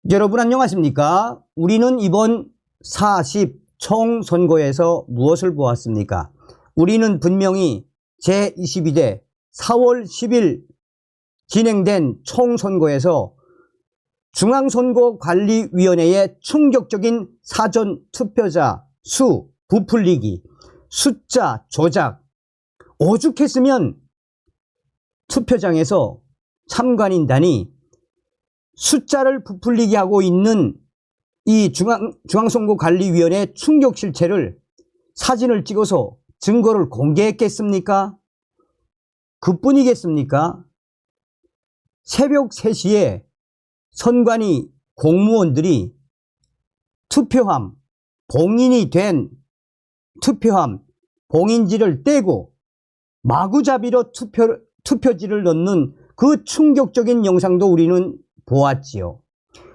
여러분 안녕하십니까? 우리는 이번 40 총선거에서 무엇을 보았습니까? 우리는 분명히 제22대 4월 10일 진행된 총선거에서 중앙선거관리위원회의 충격적인 사전투표자 수 부풀리기, 숫자 조작, 오죽했으면 투표장에서 참관인단이 숫자를 부풀리게 하고 있는 이 중앙선거관리위원회 충격 실체를 사진을 찍어서 증거를 공개했겠습니까? 그뿐이겠습니까? 새벽 3시에 선관위 공무원들이 투표함, 봉인이 된 투표함, 봉인지를 떼고 마구잡이로 투표지를 넣는 그 충격적인 영상도 우리는 보았지요.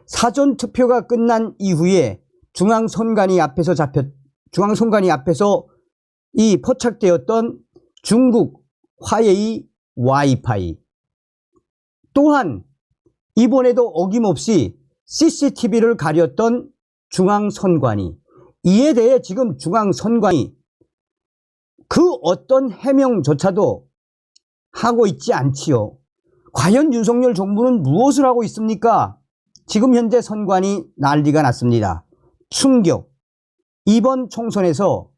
사전투표가 끝난 이후에 중앙선관위 앞에서 이 포착되었던 중국 화웨이 와이파이, 또한 이번에도 어김없이 CCTV를 가렸던 중앙선관위, 이에 대해 지금 중앙선관위 그 어떤 해명조차도 하고 있지 않지요. 과연 윤석열 정부는 무엇을 하고 있습니까? 지금 현재 선관위 난리가 났습니다. 충격. 이번 총선에서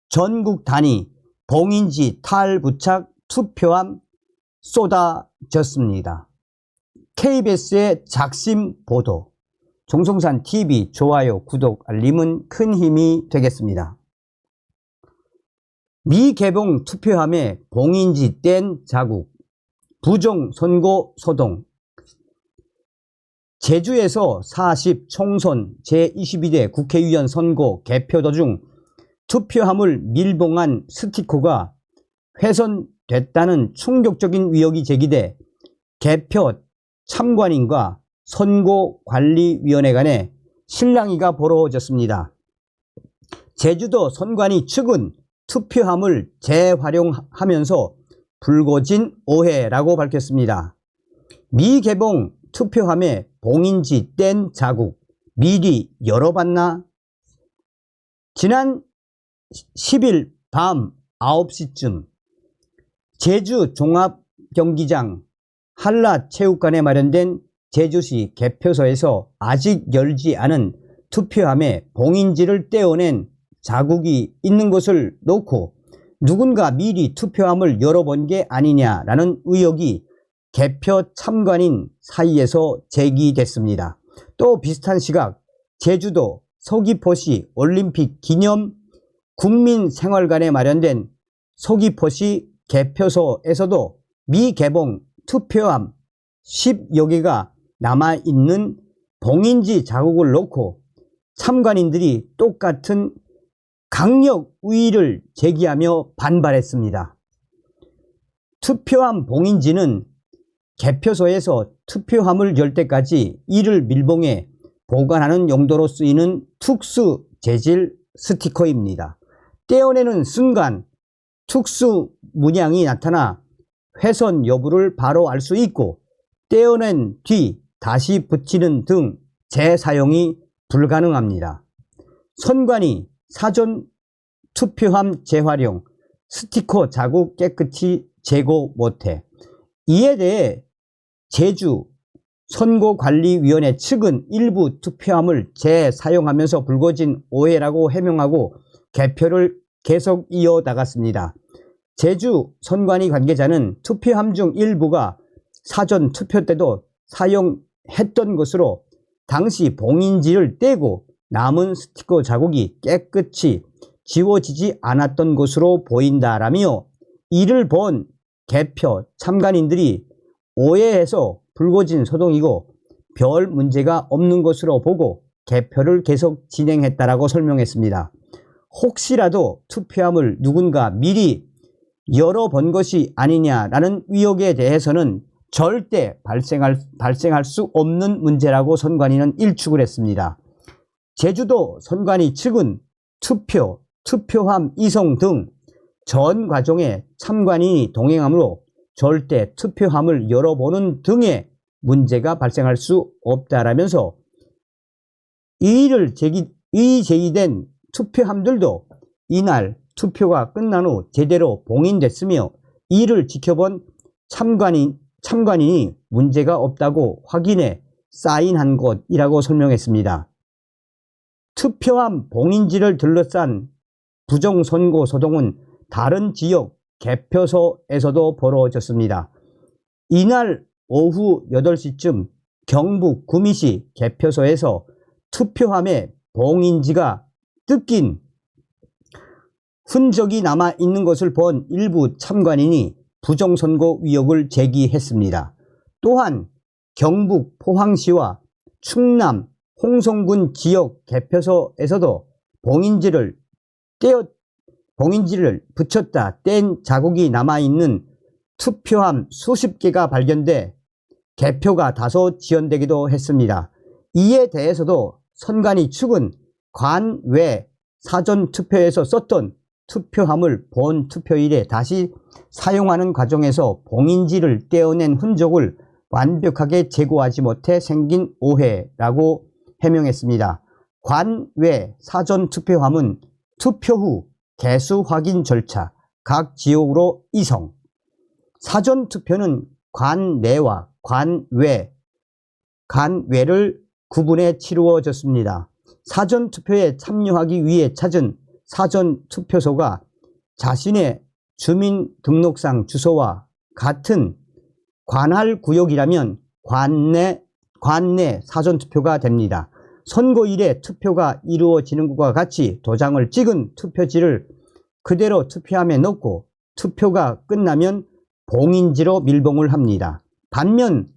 전국 단위 봉인지 탈부착 투표함 쏟아졌습니다. KBS의 작심 보도. 종성산TV 좋아요, 구독, 알림은 큰 힘이 되겠습니다. 미개봉 투표함에 봉인지 뗀 자국, 부정 선고 소동. 제주에서 40 총선 제22대 국회의원 선거 개표 도중 투표함을 밀봉한 스티커가 훼손됐다는 충격적인 의혹이 제기돼 개표 참관인과 선거관리위원회 간에 실랑이가 벌어졌습니다. 제주도 선관위 측은 투표함을 재활용하면서 불거진 오해라고 밝혔습니다. 미개봉 투표함에 봉인지 뗀 자국 미리 열어봤나? 지난 10일 밤 9시쯤 제주 종합경기장 한라체육관에 마련된 제주시 개표소에서 아직 열지 않은 투표함에 봉인지를 떼어낸 자국이 있는 것을 놓고 누군가 미리 투표함을 열어본 게 아니냐라는 의혹이 개표 참관인 사이에서 제기됐습니다. 또 비슷한 시각 제주도 서귀포시 올림픽 기념 국민생활관에 마련된 서귀포시 개표소에서도 미개봉 투표함 10여 개가 남아있는 봉인지 자국을 놓고 참관인들이 똑같은 강력 의의를 제기하며 반발했습니다. 투표함 봉인지는 개표소에서 투표함을 열 때까지 이를 밀봉해 보관하는 용도로 쓰이는 특수 재질 스티커입니다. 떼어내는 순간 특수 문양이 나타나 훼손 여부를 바로 알 수 있고 떼어낸 뒤 다시 붙이는 등 재사용이 불가능합니다. 선관위 사전 투표함 재활용, 스티커 자국 깨끗이 제거 못해. 이에 대해 제주 선거관리위원회 측은 일부 투표함을 재사용하면서 불거진 오해라고 해명하고 개표를 계속 이어나갔습니다. 제주 선관위 관계자는 투표함 중 일부가 사전 투표 때도 사용했던 것으로 당시 봉인지를 떼고 남은 스티커 자국이 깨끗이 지워지지 않았던 것으로 보인다라며 이를 본 개표 참관인들이 오해해서 불거진 소동이고 별 문제가 없는 것으로 보고 개표를 계속 진행했다라고 설명했습니다. 혹시라도 투표함을 누군가 미리 열어본 것이 아니냐라는 의혹에 대해서는 절대 발생할 수 없는 문제라고 선관위는 일축을 했습니다. 제주도 선관위 측은 투표함 이송 등 전 과정에 참관인이 동행하므로 절대 투표함을 열어보는 등의 문제가 발생할 수 없다라면서 이의 제기된 투표함들도 이날 투표가 끝난 후 제대로 봉인됐으며 이를 지켜본 참관인이 문제가 없다고 확인해 사인한 것이라고 설명했습니다. 투표함 봉인지를 둘러싼 부정선거 소동은 다른 지역 개표소에서도 벌어졌습니다. 이날 오후 8시쯤 경북 구미시 개표소에서 투표함에 봉인지가 뜯긴 흔적이 남아있는 것을 본 일부 참관인이 부정선거 의혹을 제기했습니다. 또한 경북 포항시와 충남 홍성군 지역 개표소에서도 봉인지를 붙였다 뗀 자국이 남아있는 투표함 수십 개가 발견돼 개표가 다소 지연되기도 했습니다. 이에 대해서도 선관위 측은 관외 사전투표에서 썼던 투표함을 본 투표일에 다시 사용하는 과정에서 봉인지를 떼어낸 흔적을 완벽하게 제거하지 못해 생긴 오해라고 해명했습니다. 관외 사전투표함은 투표 후 개수 확인 절차, 각 지역으로 이송. 사전투표는 관내와 관외를 구분해 치루어졌습니다. 사전투표에 참여하기 위해 찾은 사전투표소가 자신의 주민등록상 주소와 같은 관할구역이라면 관내 사전투표가 됩니다. 선거일에 투표가 이루어지는 것과 같이 도장을 찍은 투표지를 그대로 투표함에 넣고 투표가 끝나면 봉인지로 밀봉을 합니다. 반면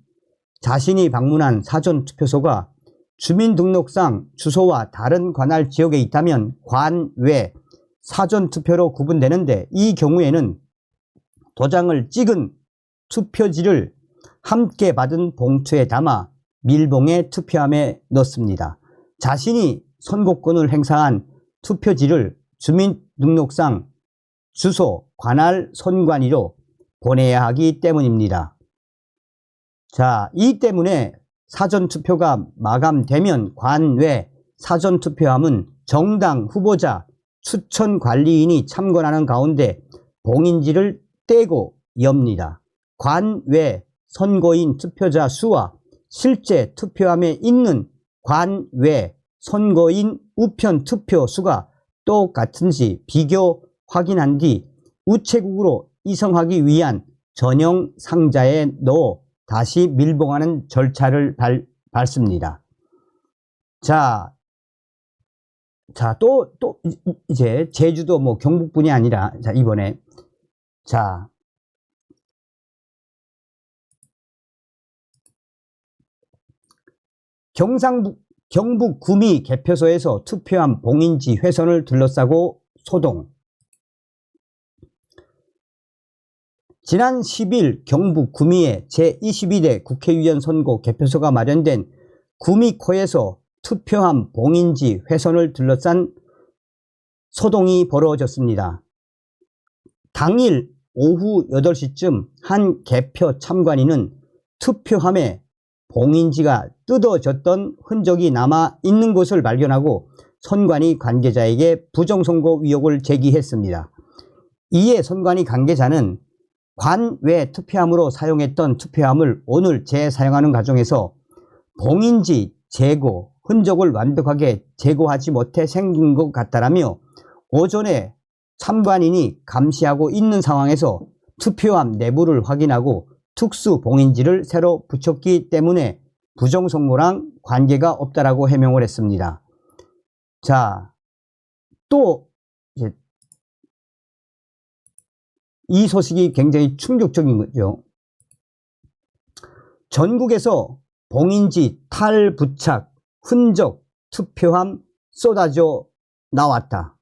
자신이 방문한 사전투표소가 주민등록상 주소와 다른 관할 지역에 있다면 관외 사전투표로 구분되는데 이 경우에는 도장을 찍은 투표지를 함께 받은 봉투에 담아 밀봉해 투표함에 넣습니다. 자신이 선거권을 행사한 투표지를 주민등록상 주소 관할 선관위로 보내야 하기 때문입니다. 자, 이 때문에 사전투표가 마감되면 관외 사전투표함은 정당 후보자 추천관리인이 참관하는 가운데 봉인지를 떼고 엽니다. 관외 선거인 투표자 수와 실제 투표함에 있는 관외 선거인 우편 투표 수가 똑같은지 비교 확인한 뒤 우체국으로 이송하기 위한 전용 상자에 넣어 다시 밀봉하는 절차를 밟습니다. 자, 또 이제 제주도 경북뿐이 아니라 이번에 경북 구미 개표소에서 투표함 봉인지 훼손을 둘러싸고 소동. 지난 10일 경북 구미에 제22대 국회의원 선거 개표소가 마련된 구미코에서 투표함 봉인지 훼손을 둘러싼 소동이 벌어졌습니다. 당일 오후 8시쯤 한 개표 참관인은 투표함에 봉인지가 뜯어졌던 흔적이 남아 있는 것을 발견하고 선관위 관계자에게 부정선거 의혹을 제기했습니다. 이에 선관위 관계자는 관외 투표함으로 사용했던 투표함을 오늘 재사용하는 과정에서 봉인지 제거 흔적을 완벽하게 제거하지 못해 생긴 것 같다라며 오전에 참관인이 감시하고 있는 상황에서 투표함 내부를 확인하고 특수 봉인지를 새로 붙였기 때문에 부정선거랑 관계가 없다라고 해명을 했습니다. 자, 또 이제 이 소식이 굉장히 충격적인 거죠. 전국에서 봉인지 탈부착 흔적 투표함 쏟아져 나왔다.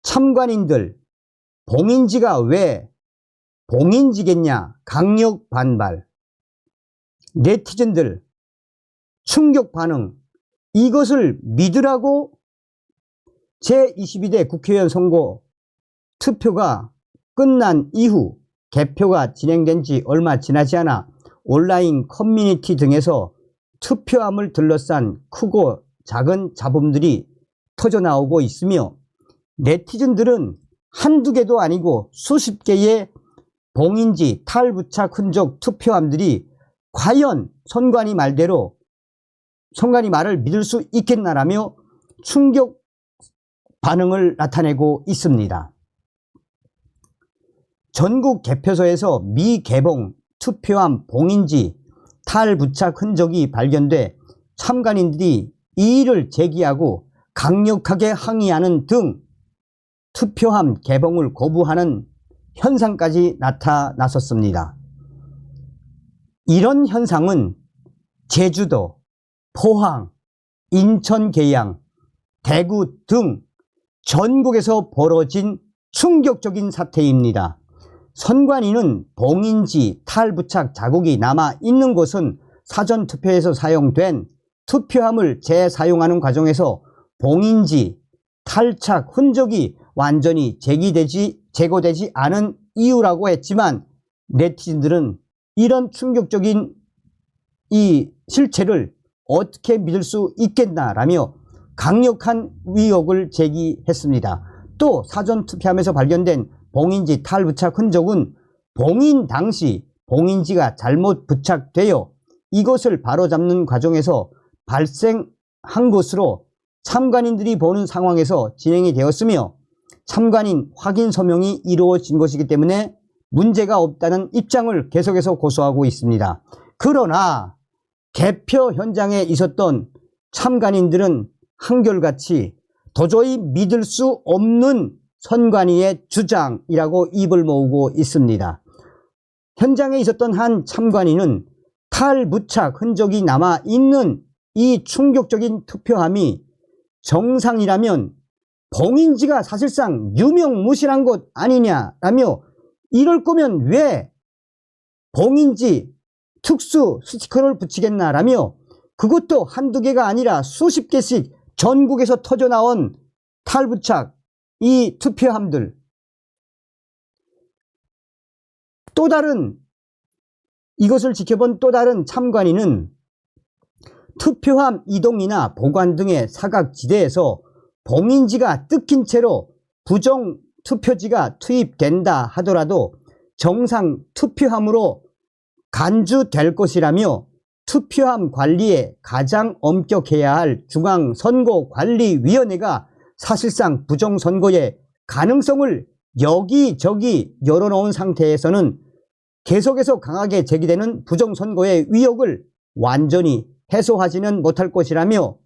참관인들 봉인지가 왜 봉인지겠냐 강력 반발. 네티즌들 충격 반응. 이것을 믿으라고 제22대 국회의원 선거 투표가 끝난 이후 개표가 진행된 지 얼마 지나지 않아 온라인 커뮤니티 등에서 투표함을 둘러싼 크고 작은 잡음들이 터져나오고 있으며 네티즌들은 한두 개도 아니고 수십 개의 봉인지 탈부착 흔적 투표함들이 과연 선관위 말대로 선관위 말을 믿을 수 있겠나라며 충격 반응을 나타내고 있습니다. 전국 개표소에서 미개봉 투표함 봉인지 탈부착 흔적이 발견돼 참관인들이 이의를 제기하고 강력하게 항의하는 등 투표함 개봉을 거부하는 현상까지 나타났었습니다. 이런 현상은 제주도, 포항, 인천 계양, 대구 등 전국에서 벌어진 충격적인 사태입니다. 선관위는 봉인지 탈부착 자국이 남아 있는 곳은 사전투표에서 사용된 투표함을 재사용하는 과정에서 봉인지 탈착 흔적이 완전히 제거되지 않은 이유라고 했지만 네티즌들은 이런 충격적인 이 실체를 어떻게 믿을 수 있겠나라며 강력한 의혹을 제기했습니다. 또 사전투표함에서 발견된 봉인지 탈부착 흔적은 봉인 당시 봉인지가 잘못 부착되어 이것을 바로잡는 과정에서 발생한 것으로 참관인들이 보는 상황에서 진행이 되었으며 참관인 확인 서명이 이루어진 것이기 때문에 문제가 없다는 입장을 계속해서 고수하고 있습니다. 그러나 개표 현장에 있었던 참관인들은 한결같이 도저히 믿을 수 없는 선관위의 주장이라고 입을 모으고 있습니다. 현장에 있었던 한 참관인은 탈부착 흔적이 남아있는 이 충격적인 투표함이 정상이라면 봉인지가 사실상 유명무실한 것 아니냐라며 이럴 거면 왜 봉인지 특수 스티커를 붙이겠나라며 그것도 한두 개가 아니라 수십 개씩 전국에서 터져나온 탈부착 이 투표함들. 또 다른 이것을 지켜본 또 다른 참관인은 투표함 이동이나 보관 등의 사각지대에서 봉인지가 뜯긴 채로 부정 투표지가 투입된다 하더라도 정상 투표함으로 간주될 것이라며 투표함 관리에 가장 엄격해야 할 중앙선거관리위원회가 사실상 부정선거의 가능성을 여기저기 열어놓은 상태에서는 계속해서 강하게 제기되는 부정선거의 위협을 완전히 해소하지는 못할 것이라며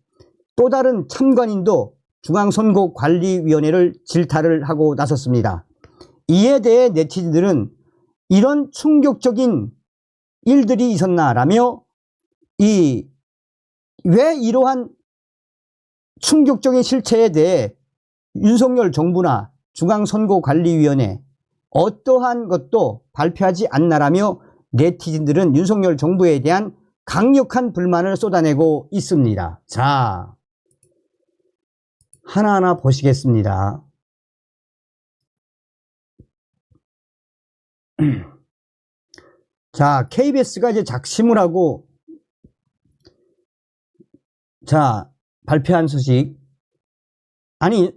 또 다른 참관인도 중앙선거관리위원회를 질타를 하고 나섰습니다. 이에 대해 네티즌들은 이런 충격적인 일들이 있었나라며 왜 이러한 충격적인 실체에 대해 윤석열 정부나 중앙선거관리위원회 어떠한 것도 발표하지 않나라며 네티즌들은 윤석열 정부에 대한 강력한 불만을 쏟아내고 있습니다. 자, 하나하나 보시겠습니다. 자, KBS가 이제 작심을 하고 자 발표한 소식. 아니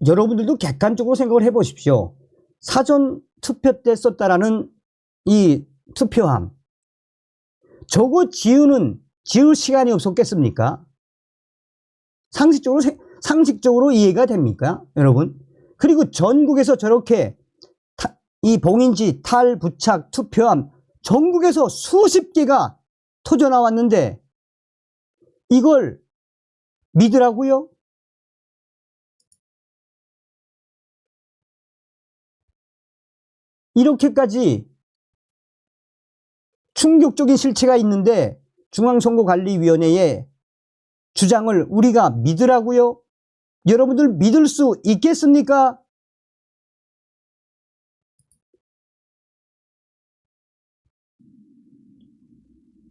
여러분들도 객관적으로 생각을 해 보십시오. 사전 투표 때 썼다라는 이 투표함 저거 지울 시간이 없었겠습니까? 상식적으로 이해가 됩니까 여러분? 그리고 전국에서 저렇게 이 봉인지 탈부착 투표함 전국에서 수십 개가 터져 나왔는데 이걸 믿으라고요? 이렇게까지 충격적인 실체가 있는데 중앙선거관리위원회의 주장을 우리가 믿으라고요? 여러분들 믿을 수 있겠습니까?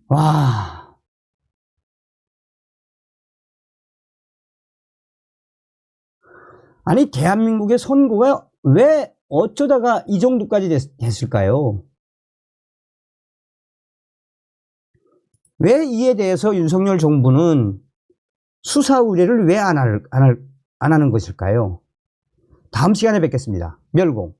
와. 아니 대한민국의 선거가 왜 어쩌다가 이 정도까지 됐을까요? 왜 이에 대해서 윤석열 정부는 수사 의뢰를 왜 안 하는 것일까요? 다음 시간에 뵙겠습니다. 멸공.